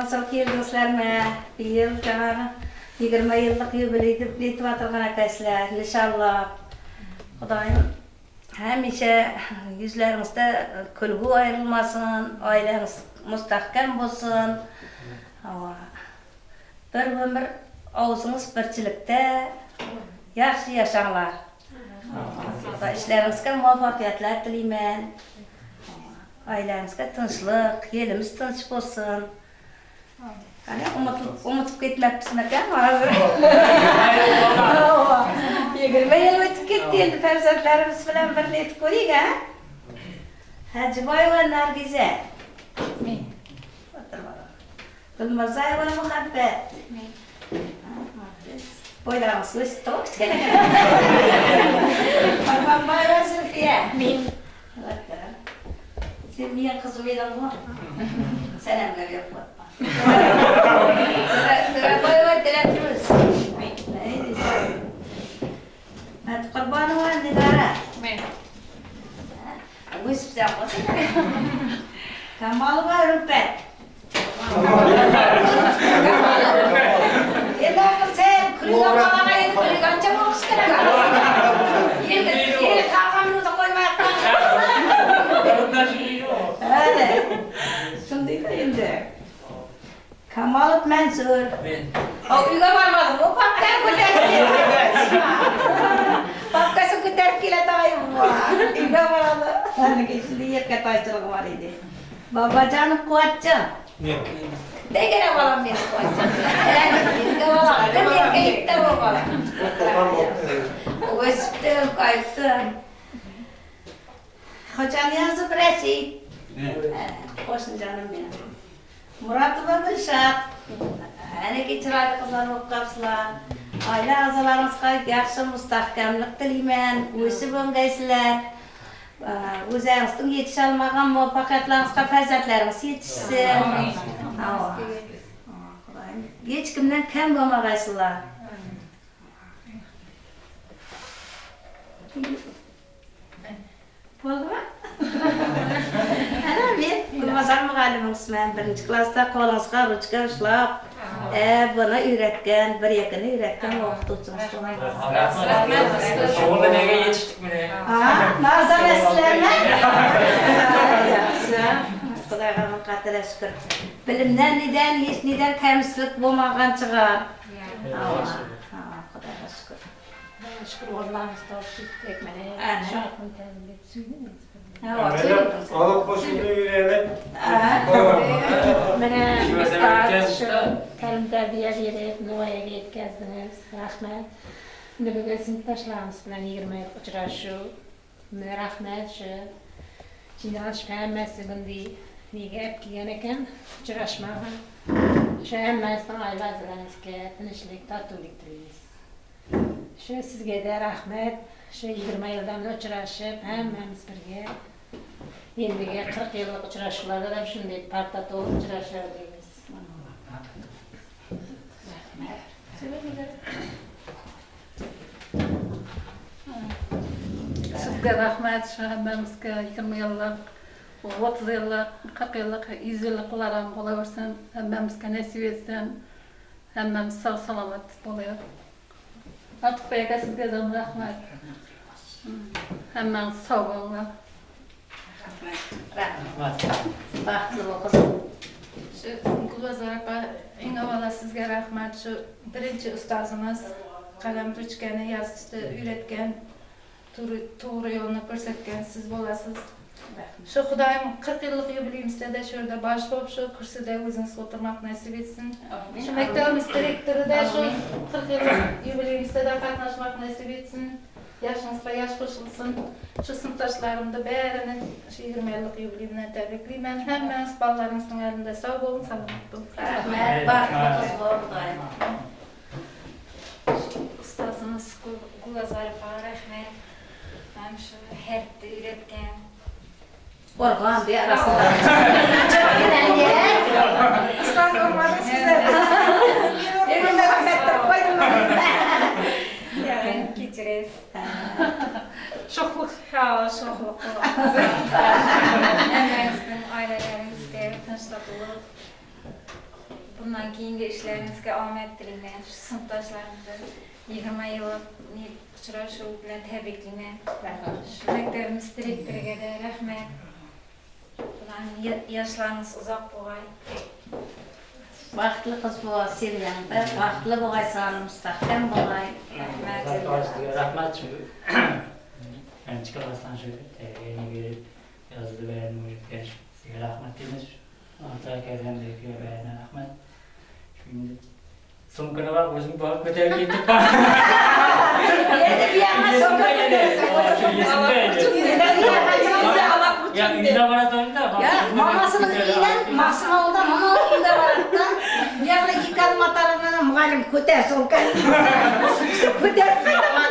Salamatsızlık geldinizlerme. Bir yıl canım 20 yıllık yubileydi etip atılgan arkadaşlar. İnşallah. Kudayım hemişe yüzlerinizde külgü ayrılmasın, aileniz müstahkem olsun. Bir ömür ağzınız birçilikte yaxşı yaşanlar. İşlerinizde muvaffakiyetler dileymen. Ailenizde tinçlik, elimiz tinç olsun. Hani unutup gitmeksin ekan. 20 yıl ötüp gitti endi farzandlarimiz bilan bir netip ko'raylik ha. Hajiboyeva Nargiza. Men. Gulmazayeva Muhabbat. Men. Boylarimiz o'sib turibdi. Farmonboyeva Zulfiya. Men. Sen mening qizim edingmi? Salamlar yo'qmi? Boyeva Dilafruz. Qurbanova Nigara. Men. O'sib turibdi. Kamolova Rupet. Endi sen kulga balaga endi kulgancha o'qish kerak. Endi taqamni qo'ymayapman. Shunday endi. Kamolov Mansur. Men. Uyga bormadim. O papka ko'tarib papkasi ko'tarib kelatoyim. Uyga boradi. Haliga shunday yerga toychilig'i bor edi. Babajonov Quvvatjon. Men. Degene balam meni Quvvatjon. Uyga boradim. Yerga ikkita bolam. O'sibdi, qaytdi. Xo'janiyozov Rashid. Qo'shnijonim mening. Muratova Gulshat. Ana chiroyli qizlar bo'lib qolibsizlar. Oila a'zolaringizga yaxshi mustahkamlik tilayman. O'sib o'ngaysizlar. O'zingizning yetisha olmagan muvaffaqiyatlaringizga farzandlaringiz yetishsin. Hech kimdan kam bo'lmagaysizlar. Bo'ldimi? Ana men Gulmazar muallimingiman. 1-klassda qo'lingizga ruchka ushlab, buni o'rgatgan, bir yakini o'rgatgan o'qituvchimiz bo'lgan. Shunda nega yetishdik buni? Ma'zamasizlarmi? Yaxshi. Xudoga ming qadar shukr. Bilimdan hech nedan kamchilik bo'lmagan chiqar. Xudoga shukr. Şükür Allah'ımız tavşik mana şartını təmin süydünüz. Alıp koşulduğu yüreğine. Mana ustaz ta'lim tarbiya berib, Noyaga yetkazdingiz. Rahmat. Bugun sinfdoshlarimiz bilan 20 yil uchrashuv. Rahmat shu. Jinosh hammasi bunday nega olib kelgan ekan, uchrashmagan. Shu hammasidan oilalaringizga tinchlik, totuvlik tilaymiz. Şu sizge de rahmet, şu 20 yıldan da uçraşıp hemmemiz birge. Yendiğe 40 yıllık uçraşılarda da şimdi parta dolu uçraşlar deyimiz. Rahmet. Sizge rahmet, şu hemmemizge 20 yıllık, 30 yıllık, 40 yıllık, 100 yıllık olarak olaversin, hemmemizge nasip etsin, hemmemiz sağ salamat oluyor. Artık beyga sizge de rahmet. Hemen sağ olun. Rahmet. Baxtlı ol kızım. Şu Gulbazar apa, en avvalo sizga rahmat. Şu birinchi ustozimiz qalam ruchkani yozishni o'rgatgan, to'g'ri yo'lni ko'rsatgan siz bo'lasiz. Şu Xudoyim 40 yillik yubileyimizda shu yerda bosh bo'lib shu kursida o'zingiz o'tirmoq nasib etsin. Şu maktabimiz direktorida shu 40 yillik yubileyimizda qatnashmoq nasib etsin. Yaşınızda yaş qo'shilsin. Şu sinfdoshlarimni barini shu 20 yillik yubileyimdan tabriklayman. Hammamiz bolalaringizning oldida sog' bo'ling, salomat bo'ling. Rahmet. Baxtlı kız bo'l Xudoyim. Ustozimiz Gulbazarova rahmat. Ham shu hertni o'rgatgan. Organ diye arasında. Ustoz olmadı size. Elimde rahmetli koydum. Yani kechiriz. Şokluk. Ha, sho'xliq. Hammamizning oilalarimizga tinchlik bo'lib bundan keyingi işlerinizge amet dileyen, şu sınıftaşlarımızı 20 yıllık uçurashuv bilen tebriklayman. Şu mektebimiz direktoriga da rahmet. Bulan yaşlarınız uzak boğay. Vaqtli qiz bo'l, sen yanında, vaqtli bo'g'aysan, mustahkam bo'g'ay. Rahmat şu. Yani çıkamazsan şu yeni bir yazılı beğen müzikler. Size rahmet deniz. Antakya'dan da yapıyor beğene rahmet. Şimdi son günü var, bizim balık öteye gittik var. Yerda bir yana so'kib Ya uyda baratorda bak. Ya mamasının uyidan, Maksimolda mama uyda baratda. Bu yoqda ikki kalmatalardan muallim ko'tar so'kib. Ko'tarib qaytaman,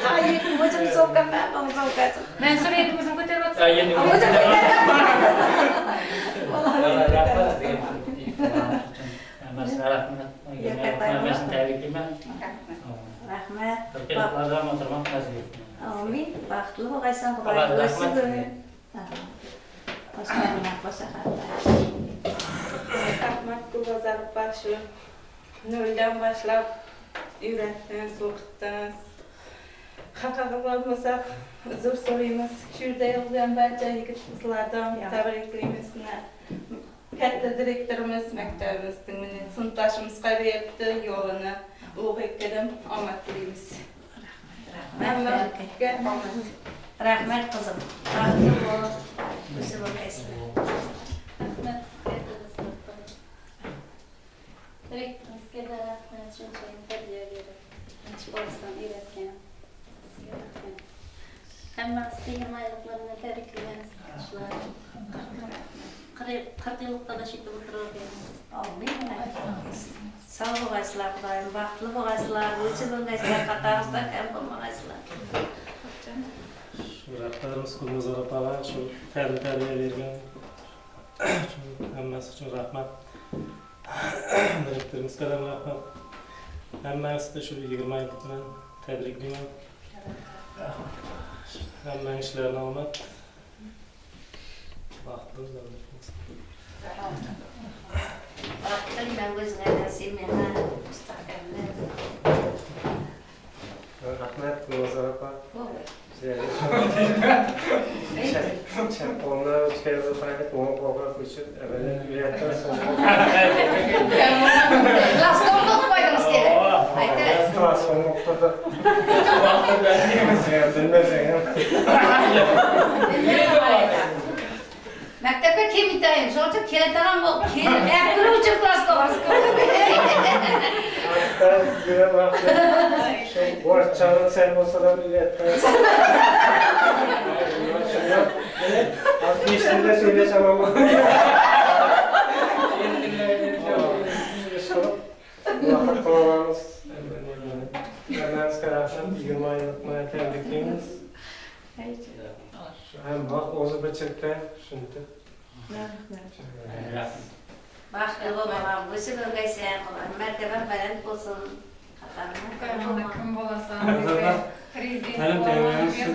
o'zim so'kib, men so'kib. Ben sürekli bizim ko'tarib Ya yeni O'zim Mesela rahmet. Ben tebriklayman. Rahmat. Qirqlardan o'tirmoq nasib etdi. Amin. Baxtli bo'g'aysan, Allah rahmat o'sib. eylesin. Rahmat Gulbazar başı nölden başlap öğretmeniz, okuttunuz. Haqaqa olmasak özür soraymiz. Şurada yoldan barcha yigit qizlardan tabriklaymiz. Katta direktorimiz maktabimizning sinfdoshimizga beribdi yo'lini. Ulug'bekdan omad tilaymiz. Rahmat qizim. Baxtli bo'l. O'sib o'qiysan. Rahmet. Direktorimizga da rahmat, shunchalik tarbiya berib, chiqarishdan o'rgatgan. Sizga rahmat. Hammasiga 20 yilliklarini tabriklaymiz. 40 yillikda da shu yerda o'tirib Amin. Sağ bo'g'aysizlar, Xudoyim. Baxtli bo'g'aysizlar. O'sib o'qiysan, qatorda kam bo'lmaysizlar. Şu rahmetimiz Gulbazar opala şu terbiye vergen hammasi uchun rahmat. Direktorimizga ham rahmat. Hammasini shu 20 yil bilan tabriklayman. Hamma ishlarini omad. Baxtli bo'lsin. Baxtli men o'zingga nasib mehna mustahkamlar. Rahmat Gulbazar opa. Onlar çıkardı falan doğum kokar kuşun evvelen üyetten sonra. Lastonga qo'ydingiz kerak. Aytasiz. Son noktada. Bilmezsen. Maktabga kelmaydi, shuning keltiram bu. Kiruvchi lastonga. Hatta bir vakti şu borç çağın sen olsa da üyetten. Az geçtiğinde söyleyeceğim ama. Bu vakit tamamımız. Hemen skarafın 20 yıllık tebrikliğimiz. Hem bak ozu bitirdi şimdi. Baxtli bo'laman, o'sib o'qiysan, martabam baland bo'lsin. Kanalda kim bolasam, prezident Benim temelimiz şu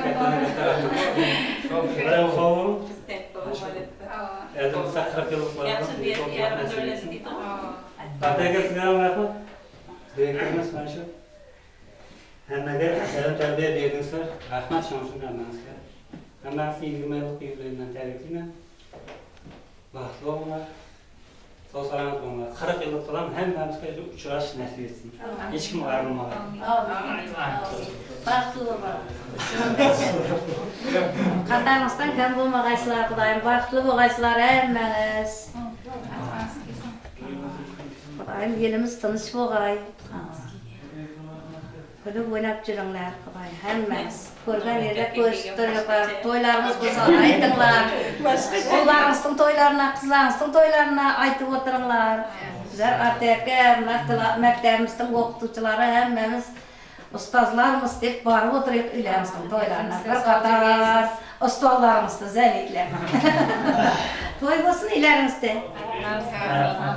benim oğlum. Edim sakrak yılık var. Tatega sizden rahmet. Direktörümüz var şu. Hemmeger elim terbiye edildinizler. Rahmet şansın hemenizler. Hemen 20 yıllık yüzlerinden tebrikliğine. Baxtli olmalar. Sağ salamat olmalar. 40 yıllık falan hemmemizge uçuraş nasip etsin. Hiç kim ayrılmalar. Baxtli bo'laman. Qatamizdan kam bo'lmag'aysizlar, Xudoyim. Baxtli bo'g'aysizlar hammangiz. Xudoyim elimiz tinch bo'g'ay. Kulib o'ynab juringlar, Xudoyim. Hammangiz ko'rgan yerda ko'rishib turiblar. To'ylarimiz bo'lsa aytinglar. O'g'laringizning to'ylarini, qizlaringizning to'ylarini aytib o'tiringlar. Bizlar aka, maktabimizning o'qituvchilari hammamiz ustozlarimiz deb borib o'tirib uylarimizning to'ylarini. Bir qator ustozlarimizni zaliklar. To'y bo'lsin uylaringizda.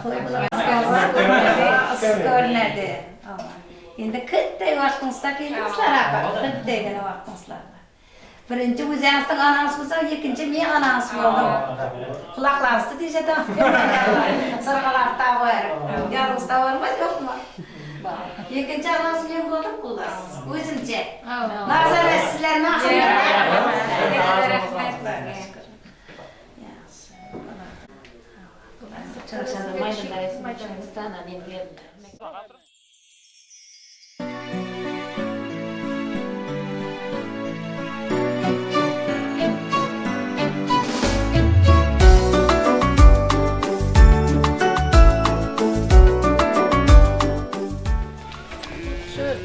To'y ko'rinadi. Endi katta vaqtingizda keldingizlar, aka. Kattagina vaqtingizlarda. Birinci Güzənstin anası olsa, ikinci men anası oldum. Kulaklarısı diyece tamam. Sırgalar da var. Yalnızda var mı yok mu? İkinci anası ben oldum kulak. Özümce. Nazar sizler ne Çalışanlar maydanda resim açmıştan annem geldi.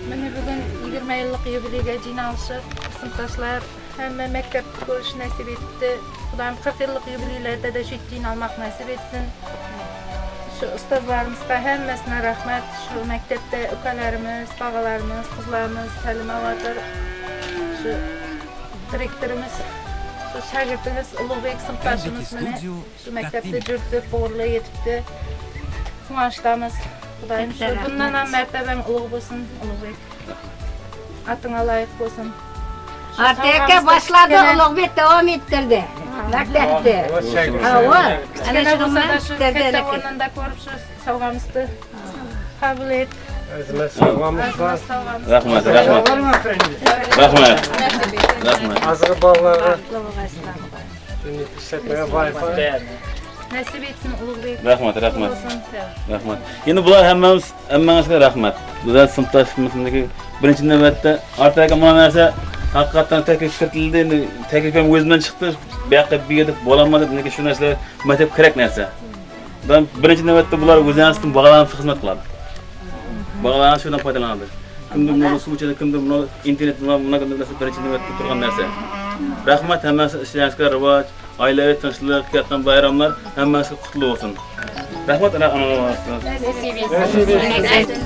Mene bugün 20 yıllık yubileyge jinalyşyp, sınıfdaşlar hemme mektepde görüş nasip etdi. Ulan 40 yıllık yubileylerde de şüt almak nasip etsin. Şu ustazlarımızga hemmesine rahmet. Şu mektepte ukalarımız, bağalarımız, kızlarımız Selime vardır. Şu direktörümüz, şu şagirdimiz Ulubek sınıfdaşımız mene şu mektepte jürtüp, boğurluğa yetipdi. Kuvançdamız. Kudayım şu bundan hem mertebem ulug bolsun Ulubek. Atıňa laýyk bolsun. Arteke başladı, Ulubek devam ettirdi. Mektepte. Var. Ana şu katta ornunda korup şu sowgamyzdy kabul et. Rahmat. Azgı bağları. İşletmeye bayfa. Nasip etsin Ulubek. Rahmat. Endi bular hammamizga rahmat. Bizlar sinfdoshimizdagi birinchi navbatda artaga mana narsa haqiqatan taklif kiritildi. Endi taklif ham o'zimdan chiqdi. Bu yoqqa bu yerda bo'laolmadi. Nega shu narsalar maktab kerak narsa. Ben birinchi navbatda bular o'zlarining bog'larga xizmat qiladi. Bog'lardan shundan foydalanadi. Kimdir buni suv ichadi, kimdir buni internet bilan narsa birinchi navbatda turgan narsa. Rahmat hammasi ishlaringizga rivoj, oilaviy tinchlik, katta bayramlar hammasiga qutlug' bo'lsin. Rahmat ana onalar. Nasip etsin.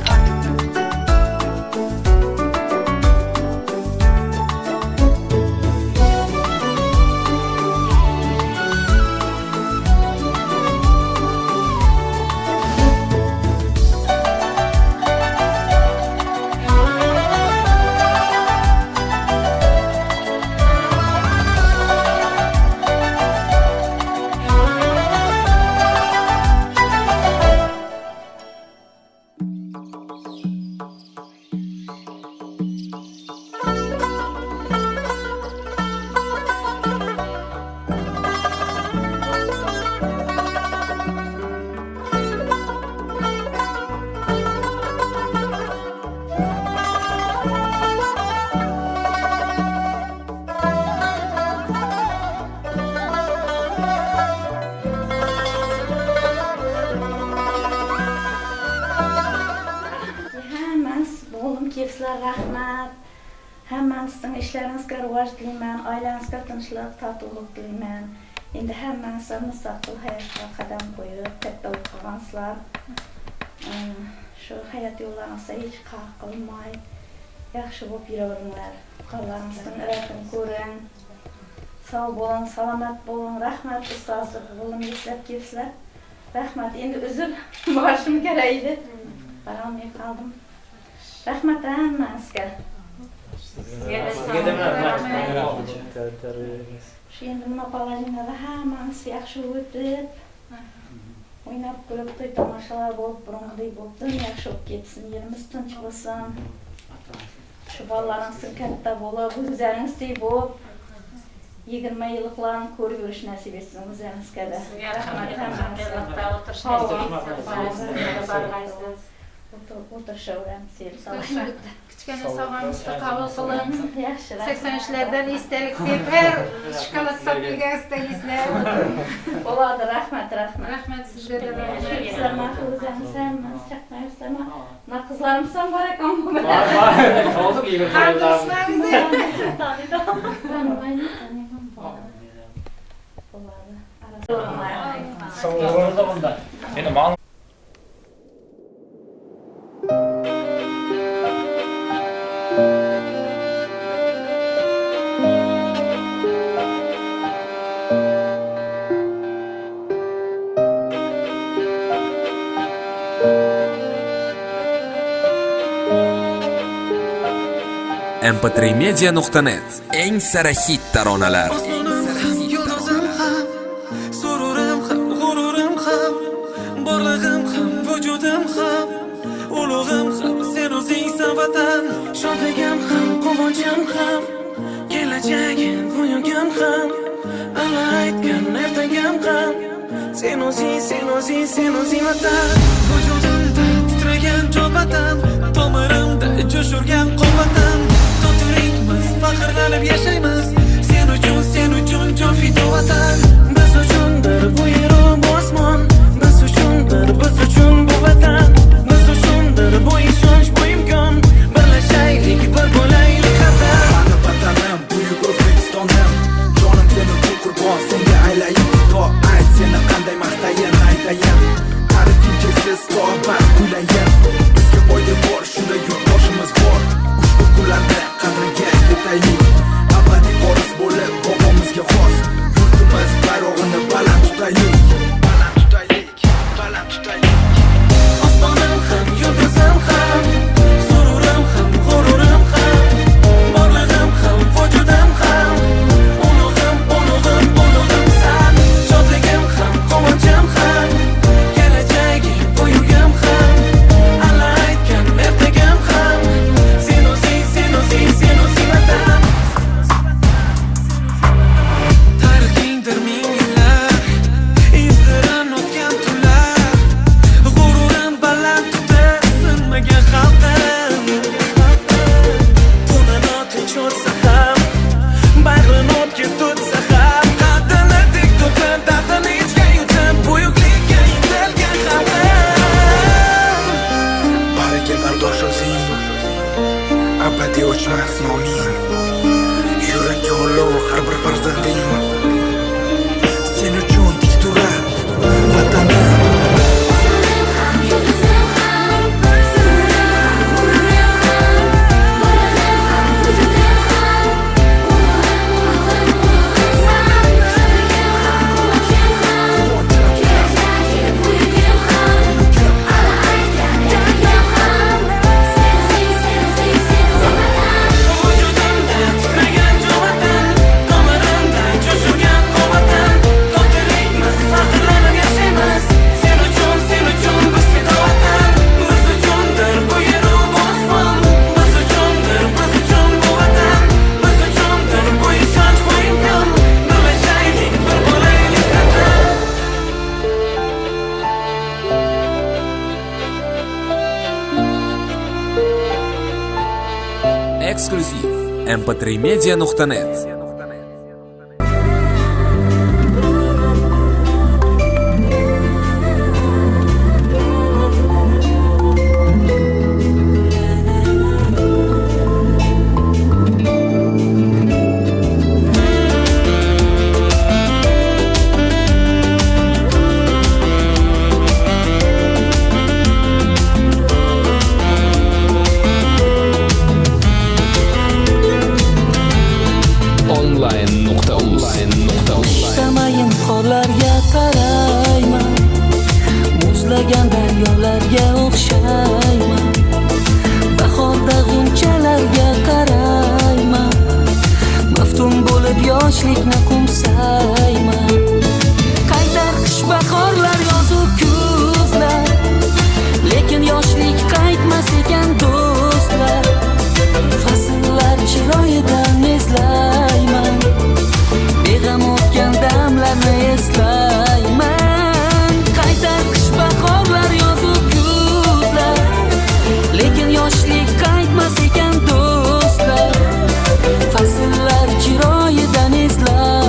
Sizler rahmet. Hemmenizin işlerinizge rivaj dilemen, ailenizge tinçlik, tatuluk dilemen. Endi hemmenizin müstakil hayatga qadam koyup, katta o'qigansizlar. Şu hayat yollarınızda hiç qaqılmay, yaxşı bolup yuraveringlar. Ukalarınızın rahatini ko'ring. Sağ bolun, salamat bolun, rahmet ustazlık bolun eslep kelipsizlar. Rahmet. Endi özür başım kerakdi. Baralmay qaldim. Rahmet hammangizga. Şu endi buna palaginada hammamiz yaxshi o'tib, o'ynab kulib to'y tomoshalar bo'lib, burungiday bo'libdi, yaxshi bo'lib ketsin, yerimiz tinch bo'lsin. Shu bolalaringizga katta bo'lib, o'zlaringizdek bo'lib, 20 yilliklarini ko'rib yurish nasib etsin o'zlaringizga da. Rahmat hammangizga. O'tirishaveramiz. Kichkina sovg'amizni qabul qiling. 80'lerden istelik deb her shokolad sotilgan istaysizlar. Bo'ladi, rahmat. Rahmat sizga da rahmat. Sizlar ma'qulsangiz hammamiz chaqmayapsizlarmi? Mana qizlarim ham bor ekan bu bilan. Hozir 20 Bo'ladi. mp3media.net eng sara hit taronalar. Yulduzim ham, sururim ham, g'ururim ham, borlig'im ham, vujudim ham, ulug'im ham, sen o'zingsan vatan. Shodligim ham, quvonchim ham, kelajagim, buyugim ham, Allah aytgan ertagim ham, sen o'zing vatan. Vujudimda titragan vatan, tomirimda jo'shurgan quvvatam. To'tirikmiz, faxrlanib yashaymiz, sen uchun jon fido vatan. Biz uchundir bu yer bu osmon, biz uchundir, biz uchun bu vatan. Biz uchundir bu ishonch, bu imkon, birlashaylik, bir bo'laylik qadam. Mani vatanim, buyuk O'zbekistonim, jonim seni uchun qurbon, senga aylayin fido. Ayt seni qanday maqtayin, aytayin, ta'rifing cheksiz, to'g'ri kuylayin. Bizga foyda bor, shunda yurtboshimiz bor. Ushbu kunlarda qadriga yetaylik, abadiy voris bo'lib bobomizga xos. Yurtimiz bayrog'ini baland tutaylik, baland tutaylik, baland tutaylik. Osmonim ham, yulduzim ham, sururim ham, g'ururim ham, borlig'im ham, vujudim ham, ulug'im san. Shodligim ham, quvonchim ham, kelajagim, buyugim ham, Allah aytgan ertagim ham, sen o'zing vatan. Tarixingdir ming yillar, izdiran o'tgan tunlar, g'ururim baland tutib sinmagan xalqim. Tunan otinch o'tsa ham, bag'rin o'tga tutsa ham, qaddini tik tutib, dardini ichga yutib, buyuklikka intilgan xalqim. Bariga bardosh o'zing, abadiy o'chmas noming, yurakka olov har bir farzanding. Sen uchun tik turar vatanim. Vujudimda titragan vatan, tomirimda jo'shurgan quvvatam. To'tirikmiz, faxrlanib yashaymiz, sen uchun biz fido vatan. Biz uchundir bu yer bu osmon, biz uchundir, biz uchun bu vatan. Biz uchundir bu ishonch, bu imkon, birlashaylik, bir bo'laylik qadam. Eksklyuziv mp3media.net. Samayin qorlarga qarayman, muzlagan daryolarga o'xshayman. Bahorda g'unchalarga qarayman, maftun bo'lib yoshlikni qo'msayman. Qaytar qish, bahorlar, yozu kuzlar, lekin yoshlik qaytmas ekan do'stlar. Fasllar chiroyidan eslayman, beg'am o'tgan damlarni eslayman. Qaytar qish, bahorlar, yozu kuzlar, lekin yoshlik qaytmas ekan do'stlar. Fasllar chiroyidan eslayman.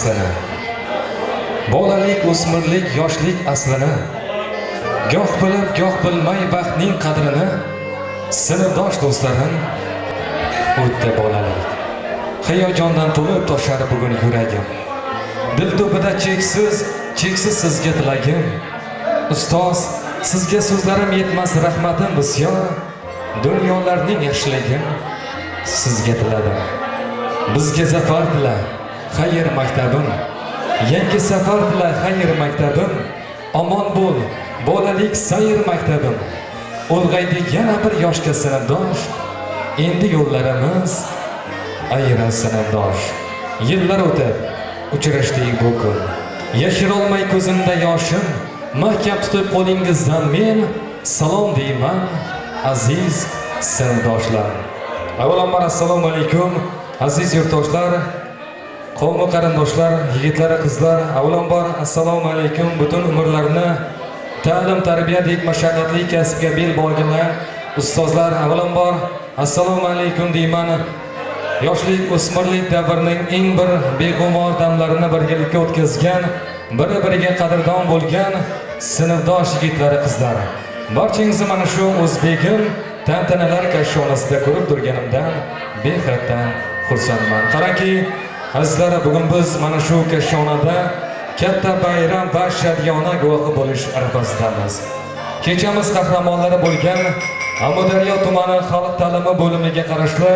faslini, bolalik, o'smirlik, yoshlik aslini, goh bilib, goh bilmay vaqtning qadrini, sinfdosh do'stlarim, o'tdi bolalik. Hayajondan to'lib toshar bugun yuragim. Dildubida cheksiz sizga tilagim. Ustoz, sizga so'zlarim yetmas, rahmatim bisyor. Dunyolarning yaxshiligin sizga tiladim. Bizga zafar tila, xayr maktabim. Yangi safar tila, xayr maktabim. Omon bo'l, bolalik sayr maktabim. Ulg'aydik yana bir yoshga sinfdosh. Endi yo'llarimiz ayran sinfdosh. Yillar o'tib uchrashdik bu kun. Yashirolmay ko'zimda yoshim, mahkam tutib qo'lingizdan men salom deyman aziz sinfdoshlar. Avvalambor assalomu alaykum aziz yurtdoshlar, qavmi qarindoshlar, yigitlar, qizlar. Avvalambor assalomu alaykum butun umrlarini ta'lim, tarbiyadek mashaqqatli kasbga bel bog'lagan ustozlar. Avvalambor assalomu alaykum deyman. Yoshlik, o'smirlik davrining eng bir beg'umor damlarini birgalikda o'tkazgan, bir-biriga qadrdon bo'lgan sinfdosh yigitlar, qizlar. Barchangizni mana shu o'zbegim tantanalar kashshonasida ko'rib turganimdan behaddan xursandman. Qarangki, azizlar, bugun biz mana shu kashshonada katta bayram va shadiyona guvohi bo'lish arafasidamiz. Kechamiz qahramonlari bo'lgan Amudaryo tumani xalq ta'limi bo'limiga qarashli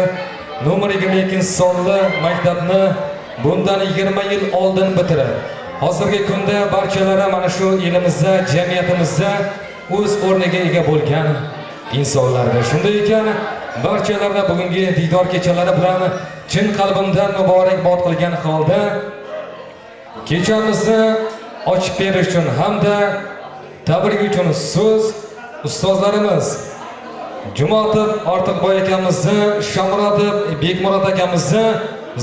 nomer 22-sonli maktabni bundan 20 yil oldin bitirib, hozirgi kunda barchalari mana shu elimizda, jamiyatimizda o'z o'rniga ega bo'lgan insonlardir. Shunday ekan, barchalarga bugungi diydor kechalari bilan chin qalbimdan muborakbod qilgan holda kechamizni ochib berish uchun hamda tabrik uchun so'z ustozlarimiz Jumotov Ortiqboy akamizni, Shomurodov Bekmurod akamizni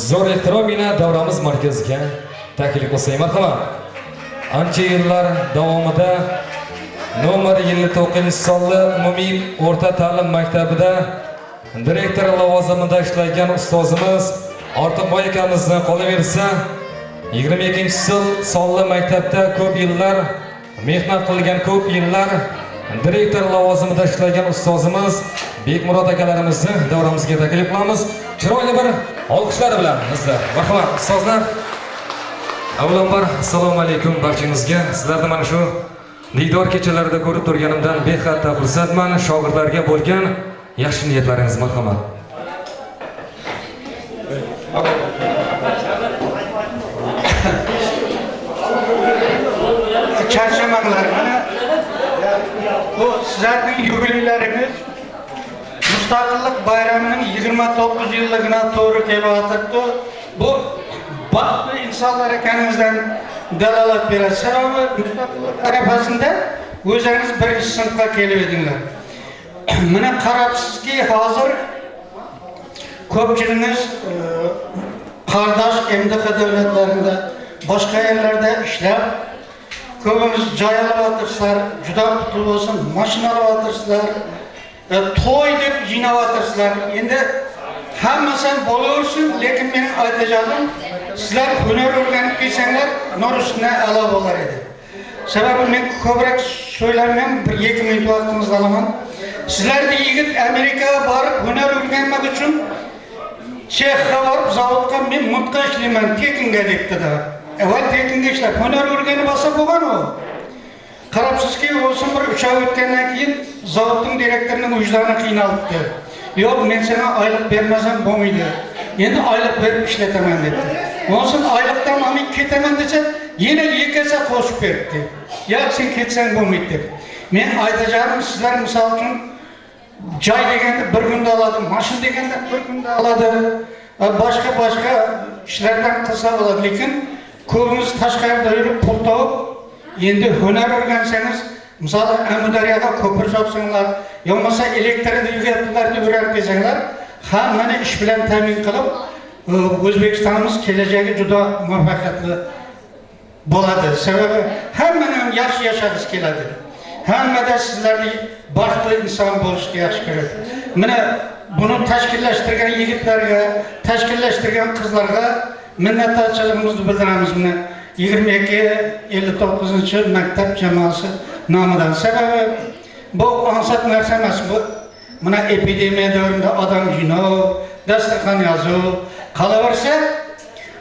zo'r ehtirom bilan davramiz markaziga taklif qilsak, marhamat. Ancha yillar davomida nomer 59-sonli umumiy o'rta ta'lim maktabida direktor lavozimida ishlagan ustozimiz Ortiqboy akamizni qolaversa, 22-sonli maktabda ko'p yillar mehnat qilgan, ko'p yillar direktor lavozimida ishlagan ustozimiz Bekmurod akalarimizni davramizga taklif qilamiz. Chiroyli bir olqishlar bilan bizlar. Marhamat ustozlar. Avvalambor assalomu alaykum barchangizga. Sizlarni mana shu diydor kechalarida ko'rib turganimdan behadda xursandman. Shogirdlarga bo'lgan yaxshi niyatlaringiz marhamat. Charchamanglar, mana bu sizlarning yubileylarimiz Mustaqillik bayramining 29 yilligina to'g'ri kelyapti. Bu baxtli insonlar ekaningizdan dalolat beradi. Sababi mustaqillik arafasida o'zingiz birinchi sinfga kelib edinglar. Mana qarabsizki, hozir ko'pchilingiz qardosh MDH davlatlarida, boshqa yerlarda ishlab, ko'pimiz joy olyapsizlar, juda qutlug' bo'lsin, mashina olyapsizlar, to'y deb jinoyapsizlar. Endi hammasi bo'laversin, lekin men aytajagim, sizlar hunar o'rganib kelsanglar, nur ustida a'lo bo'lar edi. Sababi men ko'proq so'ylarman, 1-2 minut vaqtingizni olaman. Sizlarni yigit Amerikaga borib hunar o'rganmak uchun Chexga borib, zavodga men mutqa ishlayman, tekinga debdi-da. Avval tekinga ishlab, hunar o'rganib olsa bo'lgan u. Qarabsizki, o'zim bir 3 oy o'tgandan keyin zavodning direktorining vijdoni qiynalibdi. Yo'q, men sana oylik bermasam bo'lmaydi. Endi oylik berib ishlataman dedi. O'zim oylikdan olib ketaman desa, yana yekasa qo'shib berdi. Yo'q, sen ketsang bo'lmaydi deb. Men aytajagim, sizlar misol uchun joy deganda bir kunda oladi, mashin deganda bir kunda oladi, boshqa ishlardan qilsa bo'ladi, lekin ko'pimiz tashqarida yurib pul topib, endi hunar o'rgansangiz, misol Amudaryoga ko'pir sopsanglar, yo'qmasa elektrni uyatlarni o'rganib kelsanglar, hammani ish bilan ta'min qilib, O'zbekistonimiz kelajagi juda muvaffaqiyatli bo'ladi. Sababi hammani yaxshi yashag'isi keladi. Hammada sizlarni baxtli inson bo'lishni yaxshi ko'radi. Mana buni tashkillashtirgan yigitlarga, tashkillashtirgan qizlarga minnatdorchiligimizni bildiramiz. 22-59 maktab jamoasi nomidan. Sababi bu ansat narsa emas, bu mana epidemiya davrida odam jinob, dasturxon yozuv qolaversa,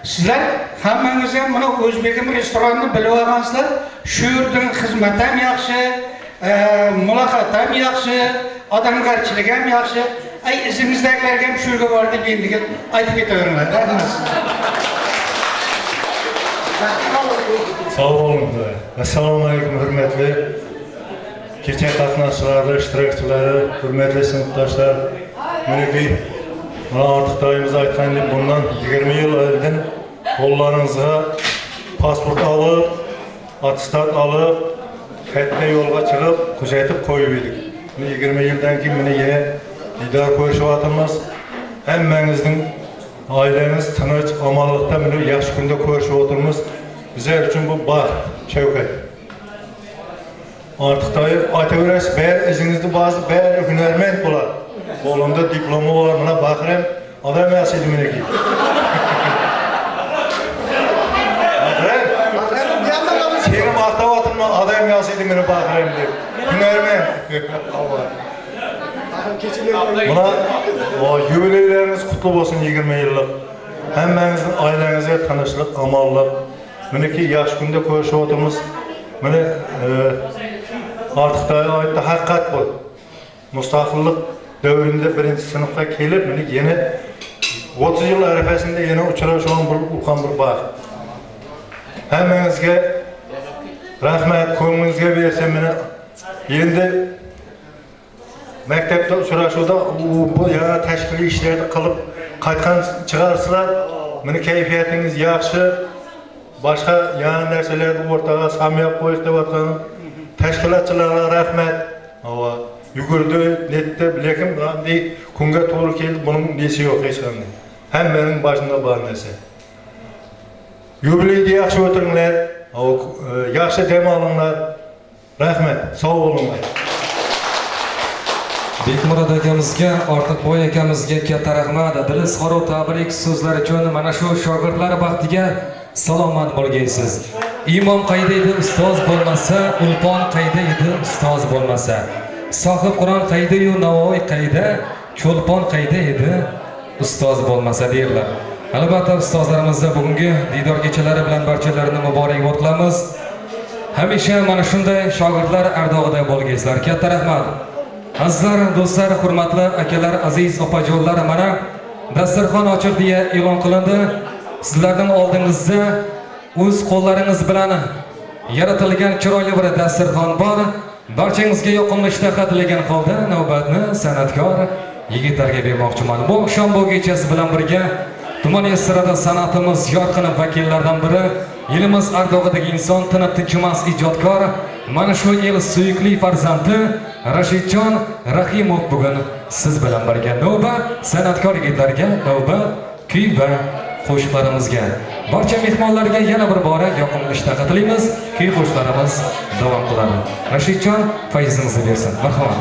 sizlar hammangiz ham mana O'zbekim restoranini bilib olgansizlar. Shu yerning xizmati ham yaxshi, muloqot ham yaxshi, odamgarchilik ham yaxshi. Ay izimizdagilarga ham shu yerga bor deb endiga aytib ketaveringlar. Rahmat. Sağ olun. Assalomu alaykum hurmatli kecha qatnashchilari, ishtirokchilari, hurmatli sinfdoshlar. Meniki artıq dayımız aytgandek bundan 20 yıl oldin qo'llaringizga pasport olib, attestat olib, katta yo'lga chiqib, hujjatib qo'yib edik. 20 yildan keyin meni yana didor ko'rishyapmiz. Hammangizning oilangiz tinch, omonlikda meni yaxshi kunda ko'rishib o'tirmiz. Bizlar uchun bu baxt, shavkat. Artıq dayı aytaverasiz, bari izingizni ba'zi bari hunarmand bo'ladi. Qo'limda diplomi bor, mana baqiram, odam emas edi meniki. Seni maqtayapman, odam emas edi meni baqiram deb. Hunarmand. Mana yubileyleriniz kutlu olsun 20 yıllık. Hammangizning oilangizga tinchlik, omonlik. Meniki yaxshi kunda ko'rishib o'tirmiz. Mana artıq da aytdi haqiqat bu. Mustaqillik davrında birinci sınıfga kelib, meni yana 30 yıl arafasida yana uchrashgan bir ulkan bir baxt. Hammangizga rahmat, ko'nglingizga bersam meni endi maktabda uchrashuvda bu yana tashkiliy ishlarni qilib qaytgan chiqarsizlar. Meni kayfiyatingiz yaxshi. Boshqa yana narsalarni o'rtaga samimiy qo'yish deb aytgan tashkilotchilarga rahmat. Yugurdi, netdi, lekin bunday kunga to'g'ri keldi, buning nesi yo'q hech qanday. Hammaning boshida bor narsa. Yubileyni yaxshi o'tiringlar, yaxshi dam olinglar. Rahmat, sog' bo'linglar. Bekmurod akamizga, Ortiqboy akamizga katta rahmat. Dili xoro tabrik so'zlari uchun mana shu shogirdlar baxtiga salomat bo'lgaysiz. Imom qayda edi, ustoz bo'lmasa, ulpon qayda edi, ustoz bo'lmasa. Sohib Qur'on qayda-yu, Navoiy qayda, cho'lpon qayda edi, ustoz bo'lmasa derlar. Albatta ustozlarimizga bugungi didor kechalari bilan barchalarini muborakbod qilamiz. Hamisha mana shunday shogirdlar ardog'ida bo'lgaysizlar. Katta rahmat. Azizlar, do'stlar, hurmatli akalar, aziz opajonlar, mana dasturxon ochiq deya e'lon qilindi. Sizlarning oldingizda o'z qo'llaringiz bilan yaratilgan chiroyli bir dasturxon bor. Barchangizga yoqimli ishtaha tilagan holda navbatni san'atkor yigitlarga bermoqchiman. Bu oqshom bu kechasi bilan birga tuman estrada san'atimiz yorqin vakillaridan biri, elimiz ardog'idagi inson, tinib tinchimas ijodkor, mana shu el suyukli farzandi Rashidjon Rahimov bugun siz bilan birga. Navbat san'atkor yigitlarga, navbat kuy va qo'shiqlarimizga. Barcha mehmonlarga yana bir bora yoqimli ishtaha tilaymiz. Kuy qo'shiqlarimiz davom qiladi. Rashidjon fayzingizni bersin. Marhamat.